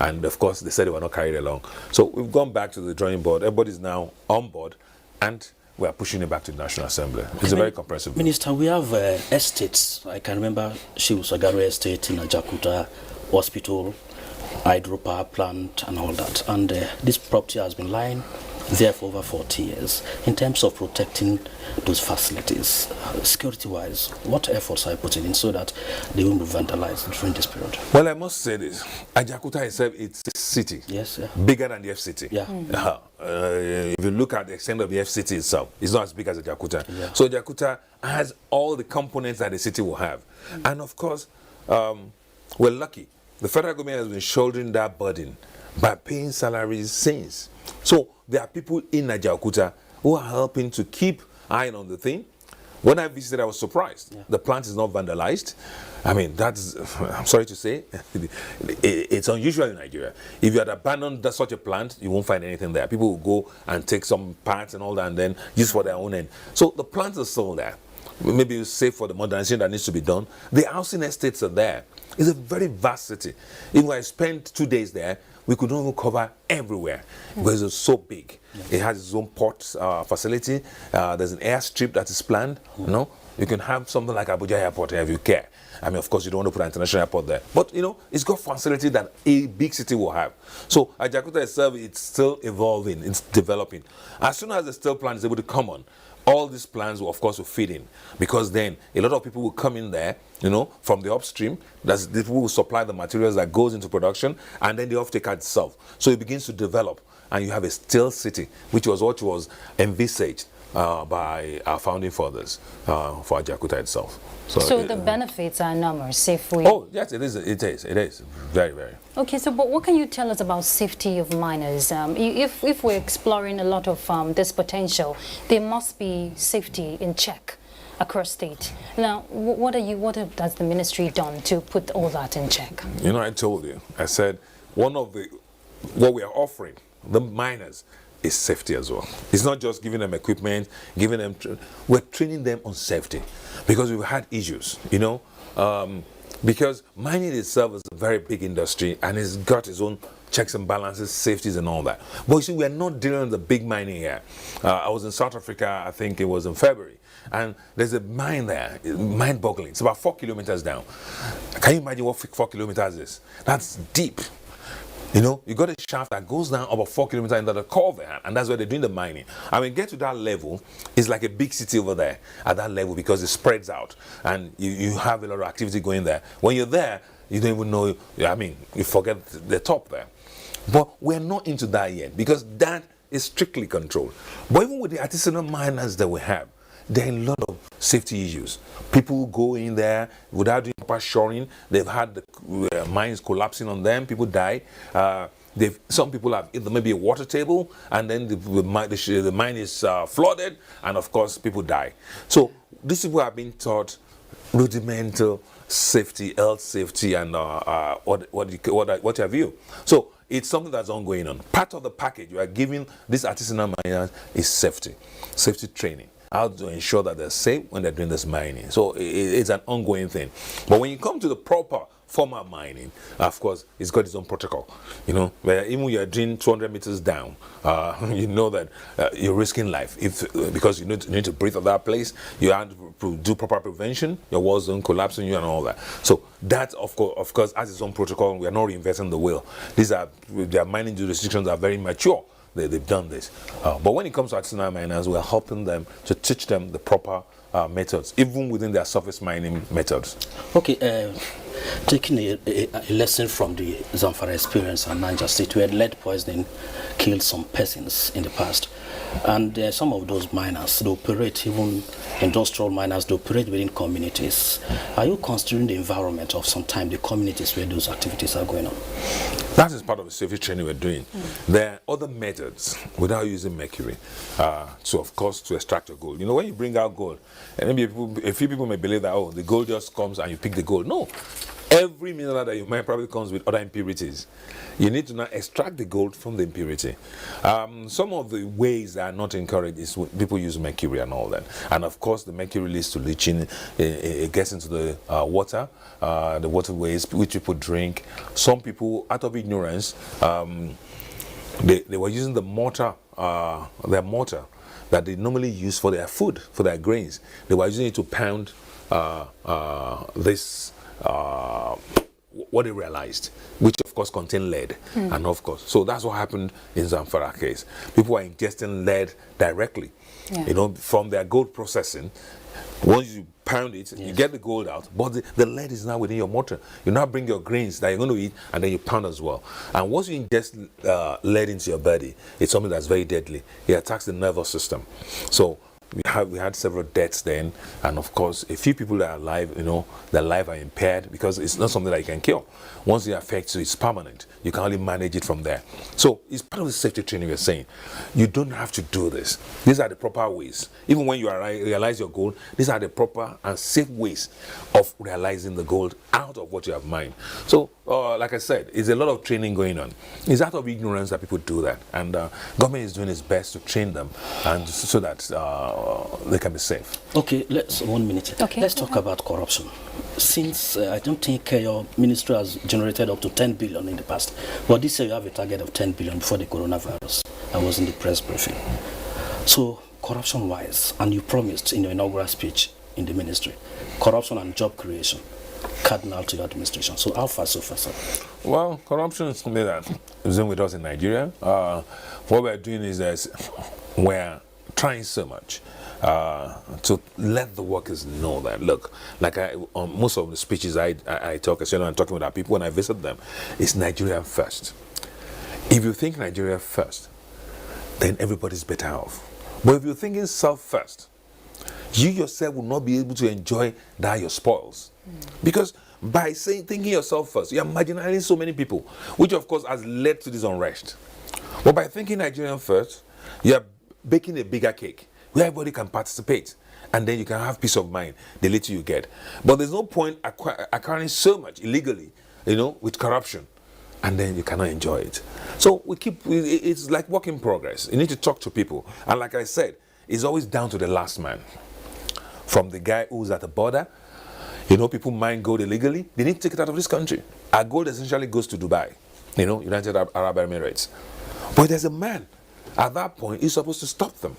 and of course they said they were not carried along. So we've gone back to the drawing board. Everybody's now on board, and we are pushing it back to the National Assembly. It's a very comprehensive bill. Minister, we have estates. I can remember Shiusagaru Estate in Ajaokuta, hospital, hydropower plant and all that, and this property has been lying there for over 40 years. In terms of protecting those facilities, security-wise, what efforts are you putting in so that they won't be vandalized during this period? Well, I must say this. Ajaokuta itself, it's a city. Yes, yeah. Bigger than the FCT. Yeah. If you look at the extent of the FCT itself, it's not as big as Ajaokuta. Yeah. So Ajaokuta has all the components that the city will have. And of course, we're lucky. The federal government has been shouldering that burden by paying salaries since. So there are people in Ajaokuta who are helping to keep eye on the thing. When I visited, I was surprised. Yeah. The plant is not vandalized. I mean, that's, I'm sorry to say, it's unusual in Nigeria. If you had abandoned such a plant, you won't find anything there. People will go and take some parts and all that and then use for their own end. So the plants are still there. Maybe it's safe for the modernization that needs to be done. The housing estates are there. It's a very vast city. Even when I spent 2 days there, we could not even cover everywhere because it's so big. It has its own port facility. There's an airstrip that is planned. You know, you can have something like Abuja Airport if you care. I mean, of course, you don't want to put an international airport there, but you know, it's got facility that a big city will have. So Ajaokuta itself, it's still evolving, it's developing. As soon as the steel plant is able to come on, all these plans will, of course, will fit in, because then a lot of people will come in there, you know, from the upstream. That's the people who supply the materials that goes into production, and then the off-taker itself. So it begins to develop, and you have a steel city, which was what was envisaged by our founding fathers for Ajaokuta itself. So the benefits are enormous if we... Oh, yes, it is. Very, very. Okay, so but what can you tell us about safety of miners? If we're exploring a lot of this potential, there must be safety in check across state. Now, what has the ministry done to put all that in check? You know, I told you, I said what we are offering the miners is safety as well. It's not just giving them equipment, giving them, we're training them on safety, because we've had issues, you know, because mining itself is a very big industry and it's got its own checks and balances, safeties and all that. But you see, we're not dealing with the big mining here. I was in South Africa, I think it was in February, and there's a mine there, mind-boggling. It's about 4 kilometers down. Can you imagine what 4 kilometers is? That's deep. You know, you got a shaft that goes down about 4 kilometers into the core there, and that's where they're doing the mining. I mean, get to that level, it's like a big city over there at that level, because it spreads out and you have a lot of activity going there. When you're there, you don't even know, I mean, you forget the top there. But we're not into that yet, because that is strictly controlled. But even with the artisanal miners that we have, there are a lot of safety issues. People go in there without doing proper shoring. They've had the mines collapsing on them. People die. Some people have maybe a water table, and then the mine is flooded, and of course people die. So these people have been taught rudimental safety, health safety, and what have you. So it's something that's ongoing on. Part of the package you are giving these artisanal miners is safety training. How to ensure that they're safe when they're doing this mining. So it's an ongoing thing. But when you come to the proper formal mining, of course, it's got its own protocol. You know, where even when you're doing 200 meters down, you know that you're risking life because you need to breathe at that place. You have to do proper prevention. Your walls don't collapse on you and all that. So that, of course, has its own protocol. We are not reinventing the wheel. Their mining jurisdictions are very mature. They've done this. But when it comes to artisanal miners, we're helping them to teach them the proper methods, even within their surface mining methods. Okay, taking a lesson from the Zamfara experience and Niger State, where lead poisoning killed some persons in the past. And some of those miners, they operate, even industrial miners, they operate within communities. Are you considering the environment of sometimes the communities where those activities are going on? That is part of the safety training we're doing. There are other methods without using mercury of course, to extract your gold. You know, when you bring out gold, and maybe a few people may believe that, oh, the gold just comes and you pick the gold. No. Every mineral that you mine probably comes with other impurities. You need to now extract the gold from the impurity. Some of the ways that are not encouraged is when people use mercury and all that. And of course, the mercury leads to leaching. It gets into the water, the waterways which people drink. Some people, out of ignorance, they were using the mortar, their mortar that they normally use for their food, for their grains. They were using it to pound what they realized, which of course contained lead. And of course, so that's what happened in Zamfara case. People are ingesting lead directly, you know, from their gold processing. Once you pound it, you get the gold out, but the lead is now within your mortar. You now bring your grains that you're going to eat, and then you pound as well. And once you ingest lead into your body, it's something that's very deadly. It attacks the nervous system. So we had several deaths then, and of course, a few people that are alive, their life are impaired because it's not something that you can cure. Once it affects you, it's permanent. You can only manage it from there. So it's part of the safety training we're saying. You don't have to do this. These are the proper ways. Even when you realize your goal, these are the proper and safe ways of realizing the goal out of what you have in mind. So, like I said, it's a lot of training going on. It's out of ignorance that people do that, and government is doing its best to train them, and so that they can be safe. Okay, 1 minute. Okay. Let's talk about corruption. Since I don't think your ministry has generated up to 10 billion in the past, but this year you have a target of 10 billion before the coronavirus. I was in the press briefing. So, corruption-wise, and you promised in your inaugural speech in the ministry, corruption and job creation, cardinal to your administration. So how far so far, sir? Well, corruption is something that is with us in Nigeria. What we're doing is that we're trying so much to let the workers know that, look, like on most of the speeches I talk, especially when I'm talking with our people, when I visit them, it's Nigeria first. If you think Nigeria first, then everybody's better off. But if you're thinking self first, you yourself will not be able to enjoy that your spoils. Because by thinking yourself first, you're marginalizing so many people, which of course has led to this unrest. But by thinking Nigerian first, you're baking a bigger cake where everybody can participate, and then you can have peace of mind the little you get. But there's no point acquiring so much illegally, with corruption, and then you cannot enjoy it. So it's like work in progress. You need to talk to people, and like I said, it's always down to the last man. From the guy who's at the border, people mine gold illegally, they need to take it out of this country. Our gold essentially goes to Dubai, United Arab Emirates. But there's a man, at that point, he's supposed to stop them.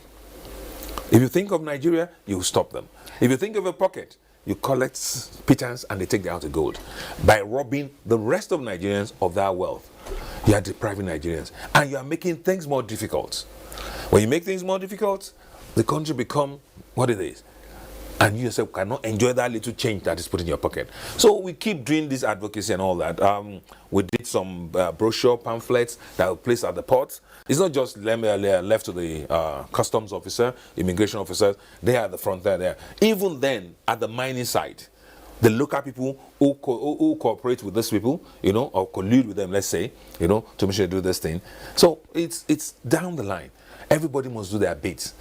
If you think of Nigeria, you stop them. If you think of a pocket, you collect pittance and they take out the gold. By robbing the rest of Nigerians of their wealth, you are depriving Nigerians. And you are making things more difficult. When you make things more difficult, the country becomes what it is. And you yourself cannot enjoy that little change that is put in your pocket. So we keep doing this advocacy and all that. We did some brochure pamphlets that were placed at the ports. It's not just left to the customs officer, immigration officers. They are at the front there. Even then, at the mining site, the local people who cooperate with these people, or collude with them, let's say, to make sure they do this thing. So it's down the line. Everybody must do their bit,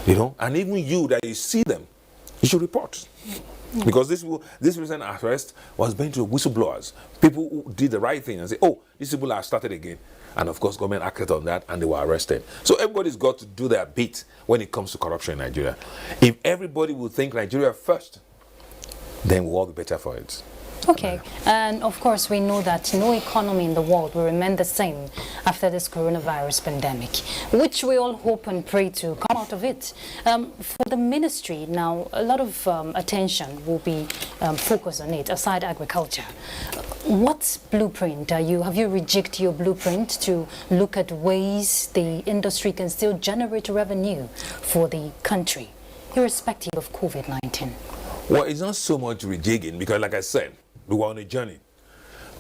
and even you that you see them, you should report. Because this recent arrest was going to whistleblowers, people who did the right thing and say, oh, these people have started again. And of course, government acted on that and they were arrested. So everybody's got to do their bit when it comes to corruption in Nigeria. If everybody would think Nigeria first, then we'll all be better for it. Okay, and of course we know that no economy in the world will remain the same after this coronavirus pandemic, which we all hope and pray to come out of it. For the ministry now, a lot of attention will be focused on it, aside agriculture. What blueprint have you rejigged your blueprint to look at ways the industry can still generate revenue for the country, irrespective of COVID-19? Well, it's not so much rejigging, because like I said, we were on a journey.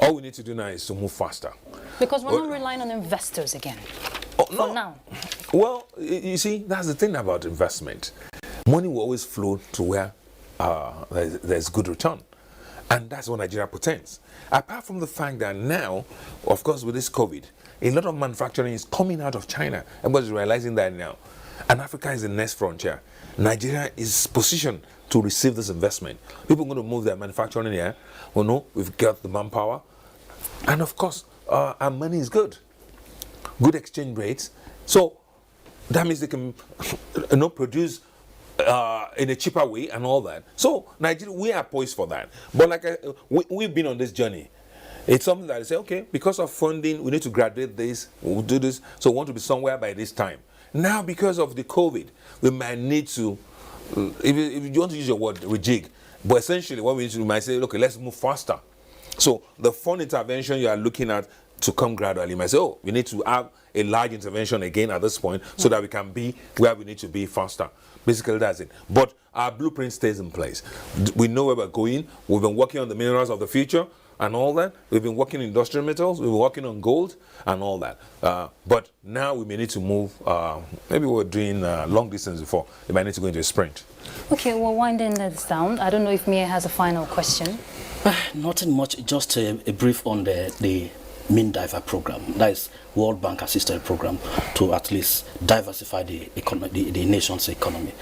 All we need to do now is to move faster. Because we're not relying on investors again. No. For now. Well, you see, that's the thing about investment. Money will always flow to where there's good return. And that's what Nigeria pretends. Apart from the fact that now, of course, with this COVID, a lot of manufacturing is coming out of China. Everybody's realizing that now. And Africa is the next frontier. Nigeria is positioned to receive this investment. People are going to move their manufacturing here. We've got the manpower. And of course, our money is good. Good exchange rates. So that means they can produce in a cheaper way and all that. So Nigeria, we are poised for that. But we've been on this journey. It's something that I say, okay, because of funding, we need to graduate this, we'll do this. So we want to be somewhere by this time. Now, because of the COVID, we might need to, if you want to use your word, rejig. But essentially, what we need to do, we might say, okay, let's move faster. So the fund intervention you are looking at to come gradually, you might say, oh, we need to have a large intervention again at this point so that we can be where we need to be faster. Basically, that's it. But our blueprint stays in place. We know where we're going. We've been working on the minerals of the future. and all that. We've been working in industrial metals, we've been working on gold and all that. But now we may need to move, maybe we were doing long distance before, we might need to go into a sprint. Okay, we're winding this down. I don't know if Mia has a final question. Nothing much, just a brief on the Mindiver program, that is World Bank assisted program to at least diversify the nation's economy.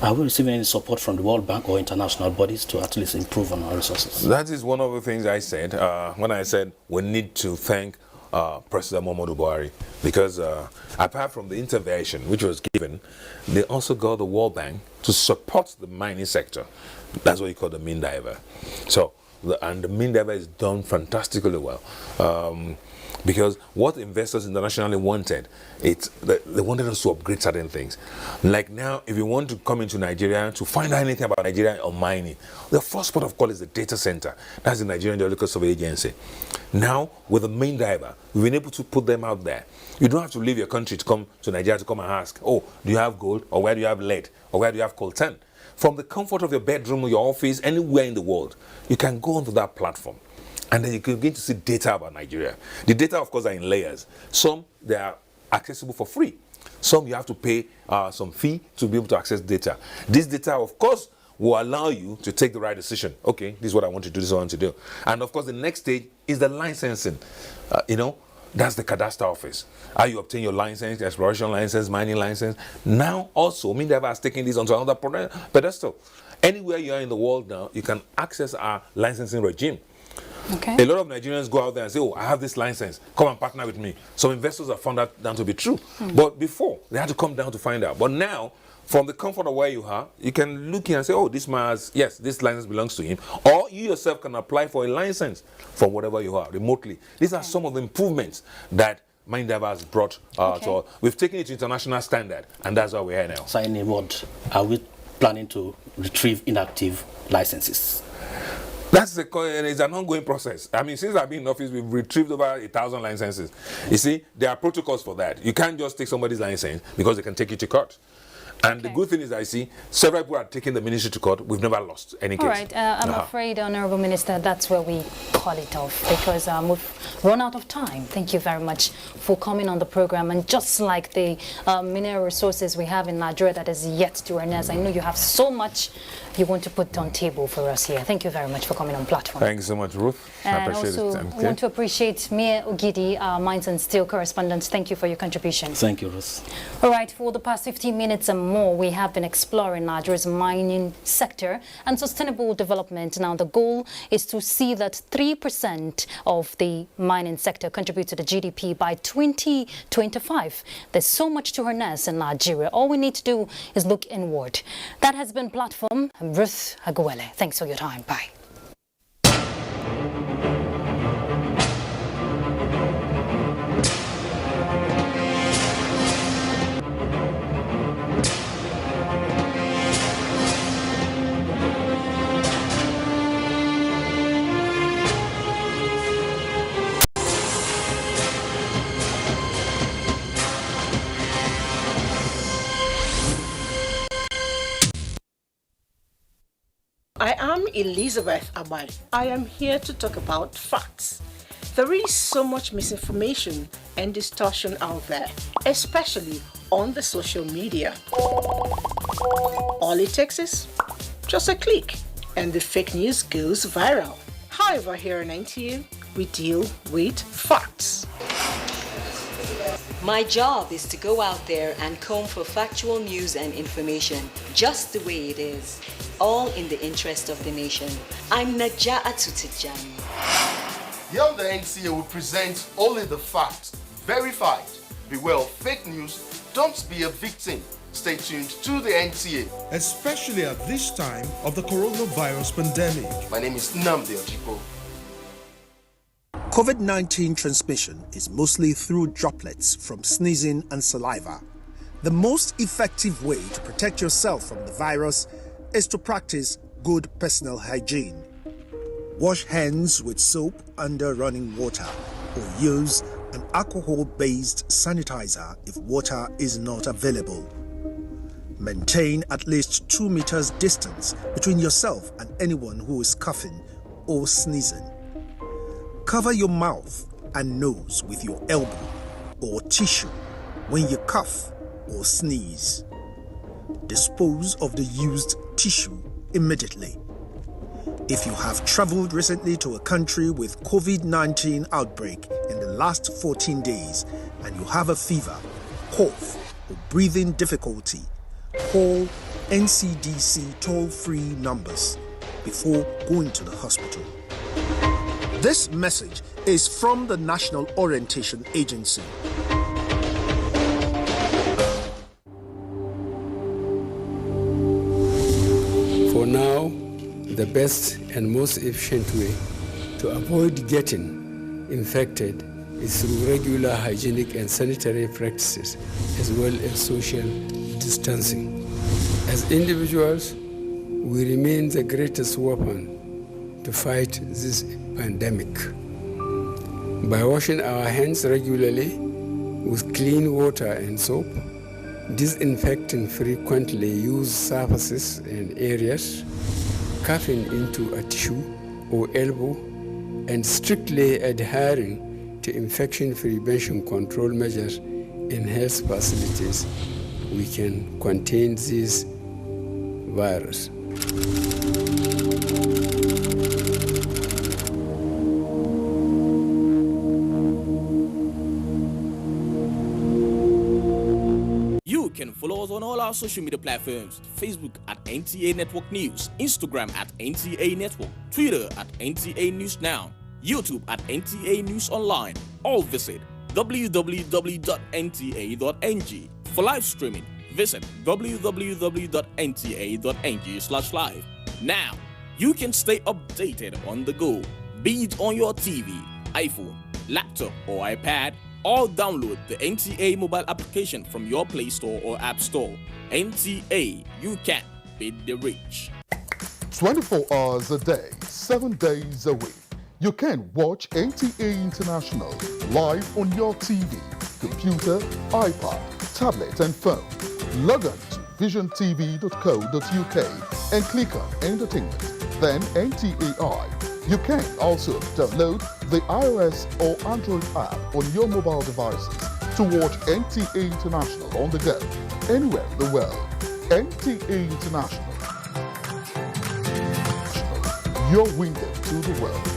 Are we receiving any support from the World Bank or international bodies to at least improve on our resources? That is one of the things I said when I said we need to thank President Muhammadu Buhari, because apart from the intervention which was given, they also got the World Bank to support the mining sector. That's what you call the Mindiver. So, the Mindiver is done fantastically well. Because what investors internationally wanted, they wanted us to upgrade certain things. Like now, if you want to come into Nigeria to find out anything about Nigeria or mining, the first port of call is the data center. That's the Nigerian Geological Survey Agency. Now, with the Mindiver, we've been able to put them out there. You don't have to leave your country to come to Nigeria to come and ask, oh, do you have gold? Or where do you have lead? Or where do you have coltan? From the comfort of your bedroom or your office, anywhere in the world, you can go onto that platform. And then you can begin to see data about Nigeria. The data, of course, are in layers. Some, they are accessible for free. Some, you have to pay some fee to be able to access data. This data, of course, will allow you to take the right decision. Okay, this is what I want to do, this is what I want to do. And, of course, the next stage is the licensing. That's the cadastre office. How you obtain your license, exploration license, mining license. Now, also, Mindiver has taken this onto another pedestal. Anywhere you are in the world now, you can access our licensing regime. Okay. A lot of Nigerians go out there and say, oh, I have this license, come and partner with me. Some investors have found that down to be true. But before, they had to come down to find out. But now, from the comfort of where you are, you can look in and say, oh, this man has, yes, this license belongs to him. Or you yourself can apply for a license from whatever you are, remotely. These are some of the improvements that Mindiver has brought to us. We've taken it to international standard, and that's where we are now. So in a word, are we planning to retrieve inactive licenses? It's an ongoing process. I mean, since I've been in office, we've retrieved over 1,000 licenses. You see, there are protocols for that. You can't just take somebody's license because they can take you to court. And the good thing is, I see several people are taking the ministry to court. We've never lost any case. All right. I'm afraid, Honorable Minister, that's where we call it off, because we've run out of time. Thank you very much for coming on the program. And just like the mineral resources we have in Nigeria that is yet to harness, I know you have so much you want to put on table for us here. Thank you very much for coming on platform. Thank you so much, Ruth. And I appreciate also, it. I want to appreciate Mia Ogidi, our Mines and Steel correspondent. Thank you for your contribution. Thank you, Ruth. All right, for the past 15 minutes and more, we have been exploring Nigeria's mining sector and sustainable development. Now, the goal is to see that 3% of the mining sector contribute to the GDP by 2025. There's so much to harness in Nigeria. All we need to do is look inward. That has been Platform. I'm Ruth Agwele. Thanks for your time. Bye. I am Elizabeth Abali. I am here to talk about facts. There is so much misinformation and distortion out there, especially on the social media. All it takes is just a click and the fake news goes viral. However, here in NTA, we deal with facts. My job is to go out there and comb for factual news and information, just the way it is, all in the interest of the nation. I'm Najaa Tutijani. Here on the NCA, we present only the facts, verified. Beware of fake news, don't be a victim. Stay tuned to the NCA. Especially at this time of the coronavirus pandemic. My name is Nnamdi Ojipo. COVID-19 transmission is mostly through droplets from sneezing and saliva. The most effective way to protect yourself from the virus is to practice good personal hygiene. Wash hands with soap under running water or use an alcohol-based sanitizer if water is not available. Maintain at least 2 meters distance between yourself and anyone who is coughing or sneezing. Cover your mouth and nose with your elbow or tissue when you cough or sneeze. Dispose of the used tissue immediately. If you have traveled recently to a country with COVID-19 outbreak in the last 14 days and you have a fever, cough, or breathing difficulty, call NCDC toll-free numbers before going to the hospital. This message is from the National Orientation Agency. For now, the best and most efficient way to avoid getting infected is through regular hygienic and sanitary practices, as well as social distancing. As individuals, we remain the greatest weapon to fight this pandemic. By washing our hands regularly with clean water and soap, disinfecting frequently used surfaces and areas, coughing into a tissue or elbow, and strictly adhering to infection prevention control measures in health facilities, we can contain this virus. You can follow us on all our social media platforms: Facebook at NTA Network News, Instagram at NTA Network, Twitter at NTA News Now, YouTube at NTA News Online. Or visit www.nta.ng. For live streaming, visit www.nta.ng/live. Now, you can stay updated on the go, be it on your TV, iPhone, laptop, or iPad, or download the NTA mobile application from your Play Store or App Store. NTA, you can beat the rich. 24 hours a day, 7 days a week. You can watch NTA International live on your TV, computer, iPad, tablet, and phone. Log on to visiontv.co.uk and click on Entertainment, then NTAI. You can also download the iOS or Android app on your mobile devices to watch NTA International on the go, anywhere in the world. NTA International, your window to the world.